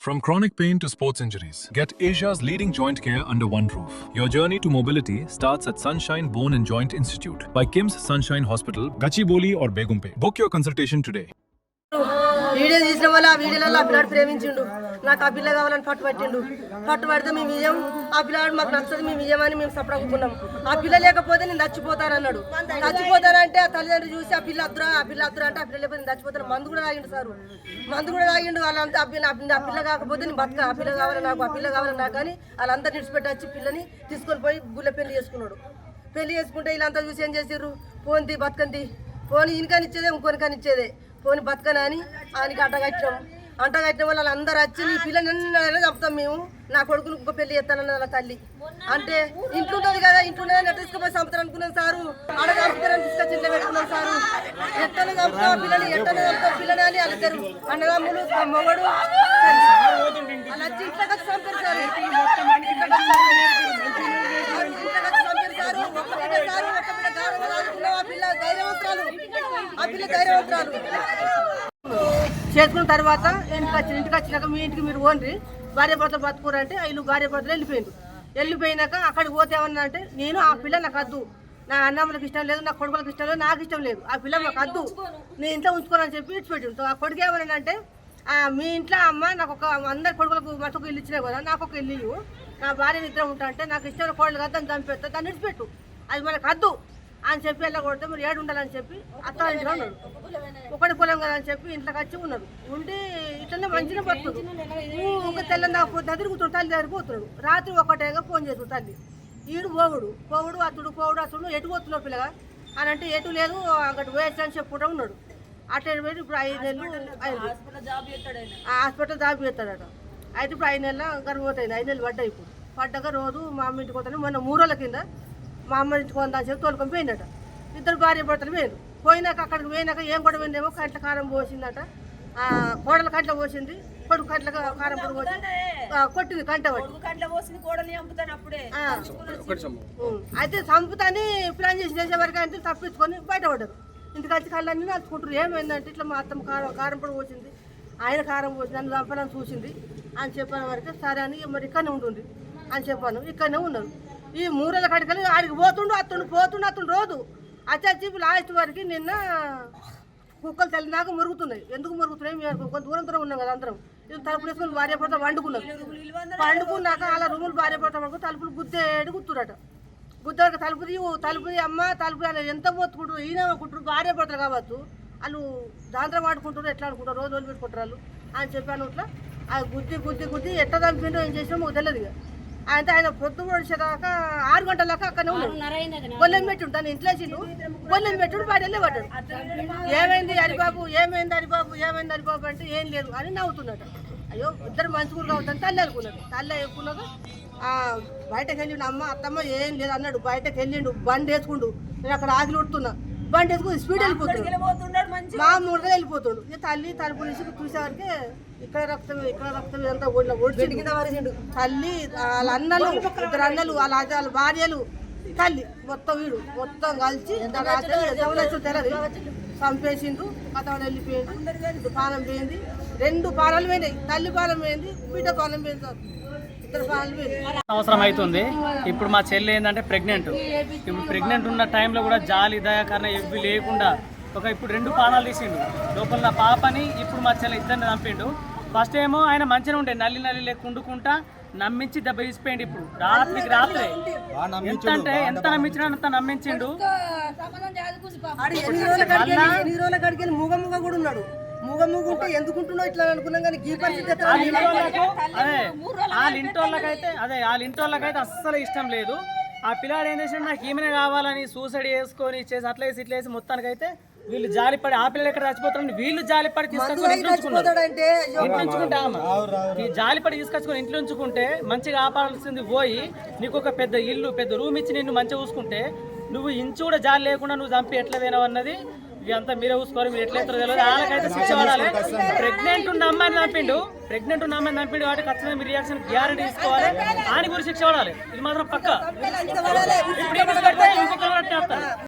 From chronic pain to sports injuries, get Asia's leading joint care under one roof. Your journey to mobility starts at Sunshine Bone and Joint Institute by Kim's Sunshine Hospital, Gachibowli or Begumpe. Book your consultation today. Video తీసిన వల్ల ఆ వీడియోలలో ఆ పిల్లాడు ప్రేమించిండు. నాకు ఆ పిల్ల కావాలని పట్టుబట్టిండు. పట్టుబడితే మేము ఇయ్యం, ఆ పిల్లాడు మాకు నచ్చదు, మేము ఇయ్యమని మేము సపడకున్నాం. ఆ పిల్ల లేకపోతే నేను చచ్చిపోతానన్నాడు. చచ్చిపోతానంటే ఆ తల్లిదండ్రులు చూసి ఆ పిల్ల అద్దురా అంటే ఆ పిల్ల లేకపోతే నేను చచ్చిపోతాను. మందు కూడా తాగిండు సారు, మందు కూడా తాగిండు. వాళ్ళంతా ఆ పిల్ల కాకపోతే నేను బతక, ఆ పిల్ల కావాలి నాకు, ఆ పిల్ల కావాలి నాకు అని వాళ్ళంతా నిడిచిపెట్టి వచ్చి పిల్లని తీసుకొని పోయి గుళ్ళ పెళ్లి చేసుకున్నాడు. పెళ్లి చేసుకుంటే వీళ్ళంతా చూసి ఏం చేసారు, పోంది బతకంది, పోని ఇనికానిచ్చేదే ఇంకొనికానిచ్చేదే, పోని బతకనా అని ఆయనకి అంటగట్టిన వల్ల వాళ్ళందరూ వచ్చి నీ పిల్లని చంపుతాం మేము, నా కొడుకును ఇంకో పెళ్లి చేస్తానన్న వాళ్ళ తల్లి అంటే ఇంట్లుంటుంది కదా, ఇంట్లుంటే నెట్ తీసుకుపోయి చంపుతారు అనుకున్నాం సారు. ఆడ చంపుతారని తీసుకొచ్చి ఇంట్లో పెట్టుకున్నాం సారు. ఎట్టనే చంపుతాం పిల్లని, ఎట్టనే చంపుతాం పిల్లని అని అలుతారు అన్నదమ్ములు మొగడు అలా వచ్చి ఇంట్లోకి వచ్చి చంపారు సార్. చేసుకున్న తర్వాత ఇంటికి వచ్చినాక మీ ఇంటికి మీరు ఓన్రి భార్య భర్తలు బతుకురంటే వీళ్ళు భార్య భర్తలు వెళ్ళిపోయినాక అక్కడికి పోతే ఏమన్నా అంటే నేను ఆ పిల్ల నాకు వద్దు, నా అన్నమ్మలకు ఇష్టం లేదు, నా కొడుకులకు ఇష్టం లేదు, నాకు ఇష్టం లేదు, ఆ పిల్ల నాకు వద్దు, నేను ఇంట్లో ఉంచుకోనని చెప్పి ఇచ్చిపెట్టిండు. ఆ కొడుకు ఏమన్నాడంటే మీ ఇంట్లో అమ్మ నాకు ఒక అందరి కొడుకులకు మటుకు ఇల్లు ఇచ్చినా కదా, నాకు ఒక ఇల్లు, నా భార్య నిద్ర ఉంటా అంటే నాకు ఇష్టమైన కోడలు కదా దాన్ని చంపేస్తా, దాన్ని ఇచ్చిపెట్టు, అది మనకు వద్దు అని చెప్పి వెళ్ళ కొడితే మీరు ఏడు ఉండాలని చెప్పి అత్త ఇంట్లో ఉన్నాడు. ఒకటి పొలం కదా అని చెప్పి ఇంట్లోకి వచ్చి ఉన్నాడు. ఉండి ఇట్లనే మంచిగా పడుతుంది. ఒక తెల్లని పోతే తిరుగుతాడు, తల్లి దగ్గర పోతున్నాడు. రాత్రి ఒకటేగా ఫోన్ చేస్తాడు తల్లి, ఈడు పోవుడు అతడు ఎటు పోతున్నాడు పిల్లగా అని అంటే ఎటు లేదు అక్కడ వేసి అని చెప్పుకుంటూ ఉన్నాడు. అటు పోయి ఇప్పుడు 5 నెలలు హాస్పిటల్ జాబ్ చేస్తాడట. అయితే ఇప్పుడు 5 నెలల గర్భవతి అయింది. 5 నెలలు పడ్డాయి. ఇప్పుడు పడ్డాక రోజు మా అమ్మ ఇంటికి పోతాను, మొన్న 3 రోజుల కింద మా అమ్మ ఇంటికి పోతా అని చెప్పి తోలుకొని పోయిందట. ఇద్దరు భార్య భర్తలు పోయినాక అక్కడికి పోయినాక ఏం కూడా పోయిందేమో కంట్ల కారం పోసిందట. కోడలు కంట్ల పోసింది, కొడుకు కంట్ల కారం పొడి పోసి కొట్టింది కంట అయితే చంపుతాని ప్లాన్ చేసే వరకు అంటే తప్పించుకొని బయటపడ్డారు. ఇంటికి వచ్చి కళ్ళన్నీ నడుచుకుంటారు. ఏమైందంటే ఇట్లా మా అత్తమ్మ కారం పొడి పోసింది, ఆయన కారం పోసి నన్ను చంపాలని చూసింది అని చెప్పిన వరకు సరే అని మరి ఇక్కడనే ఉంటుంది అని చెప్పాను. ఇక్కడనే ఉన్నారు. ఈ 3 రోజుల కడికలు ఆడికి పోతుండు రోజు అచ్చి లాస్ట్ వరకు నిన్న కుక్కలు తెల్లినాక మురుగుతున్నాయి. ఎందుకు మురుగుతున్నాయి, మేము కొంత దూరం ఉన్నాం కదా అందరం. ఇది తలుపులు వేసుకొని భార్య భర్త వండుకున్నాక అలా రూములు భార్య భర్త వండుకు తలుపులు గుద్దురట. గుద్దక తలుపు అమ్మ తలుపు అలా ఎంత పోతుకుంటారు, ఈయన కుట్టారు భార్య భర్తలు కావచ్చు, వాళ్ళు దాంట్లో వాడుకుంటారు, ఎట్లా అనుకుంటారు, రోజు పెట్టుకుంటారు వాళ్ళు అని చెప్పాను. ఇట్లా ఆ గుద్ది ఎట్లా చంపిండో ఏం చేసినా మాకు తెలియదు. ఇక అయితే ఆయన పొద్దు పొడిచేదాకా 6 గంటల దాకా అక్కడనే ఉన్నాడు. గొల్లెం పెట్టుండు, తను ఇంట్లో వేసిండు, గొల్లెం పెట్టుడు బయటనే పడ్డాడు. ఏమైంది హరిబాబు అంటే ఏం లేదు అని నవ్వుతున్నాడు. అయ్యో ఇద్దరు మంచిగురు కావద్దని తల్లి అనుకున్నాక బయటకు వెళ్ళిండు. అత్తమ్మ ఏం లేదు అన్నాడు. బయటకు వెళ్ళిండు, బండి వేసుకుండు. నేను అక్కడ ఆగిలి ఉడుతున్నా, బండి వేసుకుని స్పీడ్ వెళ్ళిపోతున్నాడు, మామూలుగా వెళ్ళిపోతాడు. ఇక తల్లి తలుపు తీసి చూసేవారికి ఇక్కడ రక్తం ఇదంతా ఓడిచిండు. తల్లి వాళ్ళ అన్నలు, 2 అన్నలు, వాళ్ళ భార్యలు, తల్లి మొత్తం కలిసి తెలది చంపేసిండ్రు. కథ వెళ్ళిపోయిండు. పానం పోయింది, 2 పానాలు పోయినాయి. తల్లి పానం పోయింది, బిడ్డ పానం పోయింది. అవసరం అవుతుంది. ఇప్పుడు మా చెల్లి ఏంటంటే ప్రెగ్నెంట్ ఉన్న టైంలో కూడా జాలి దయాకరణ ఇవి లేకుండా ఇప్పుడు 2 పానాలు తీసిండు. లోపల నా పాపని ఇప్పుడు మా చెల్లి ఇద్దరిని చంపిండు. ఫస్ట్ ఏమో ఆయన మంచిగా ఉండే నల్లి లేకుండుకుంటా నమ్మించి దెబ్బ తీసిపోయిండు. ఇప్పుడు రాత్రికి రాత్రే ఎంత నమ్మించినా అంత నమ్మించిండు. మూగ కూడా ఉన్నాడు. మూగ ఉంటే ఎందుకుంటున్నావు ఇట్లా అనుకున్నాం కానీ వాళ్ళ ఇంటోళ్ళకైతే అస్సలు ఇష్టం లేదు. ఆ పిల్లాడు ఏం చేసినా నాకు ఈమెనే కావాలని సూసైడ్ చేసుకొని ఇచ్చేసి అట్లా వేసి మొత్తానికైతే వీళ్ళు జాలిపడి ఆ పిల్లలు ఎక్కడ చచ్చిపోతారని వీళ్ళు జాలిపడి తీసుకొచ్చుకొని ఇంట్లో ఉంచుకుంటే మంచిగా ఆపాల్సింది పోయి నీకు ఒక పెద్ద ఇల్లు పెద్ద రూమ్ ఇచ్చి నిన్ను మంచిగా చూసుకుంటే నువ్వు ఇంచు కూడా జాలి లేకుండా నువ్వు చంపి ఎట్లా పోయినావు అన్నది ఇదంతా మీరే చూసుకోవాలి. మీరు ఎట్లా తెలియదు, వాళ్ళకైతే శిక్ష పడాలి. ప్రెగ్నెంట్ ఉన్న అమ్మాయిని చంపిండు వాటి ఖచ్చితంగా మీ రియాక్షన్ గ్యారెంటీ తీసుకోవాలి. ఆయన గురించి శిక్ష పడాలి, ఇది మాత్రం పక్క. ఇప్పుడు